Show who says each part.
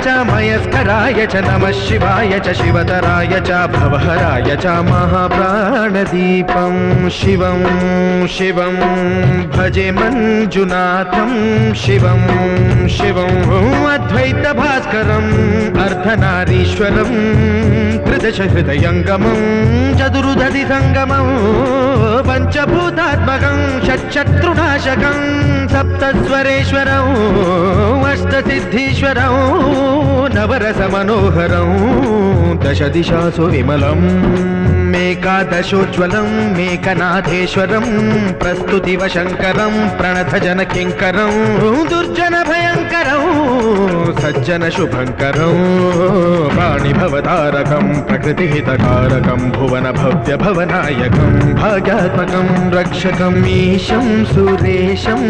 Speaker 1: च मयस्कराय च नमः शिवाय च शिवतराय च भवहराय च महाप्राणदीपं शिवं शिवं भजे मञ्जुनाथं शिवं शिवं अद्वैतभास्करम् अर्धनारीश्वरं त्रिदश हृदयङ्गमं चतुर्दधिसङ्गमं पञ्चभूतात्मकं षट्शत्रुनाशकं सप्तस्वरेश्वरं अष्टसिद्धीश्वरं नवरसमनोहरं दशदिशासु विमलम् मेकादशोज्ज्वलं मेकनाथेश्वरं प्रस्तुतिवशङ्करं प्रणतजनकिङ्करं दुर्जनभयङ्करं सज्जनशुभङ्करं प्राणिभवतारकं प्रकृतिहितकारकं भुवनभव्यभवनायकं भाग्यात्मकं रक्षकम् ईशं सुरेशं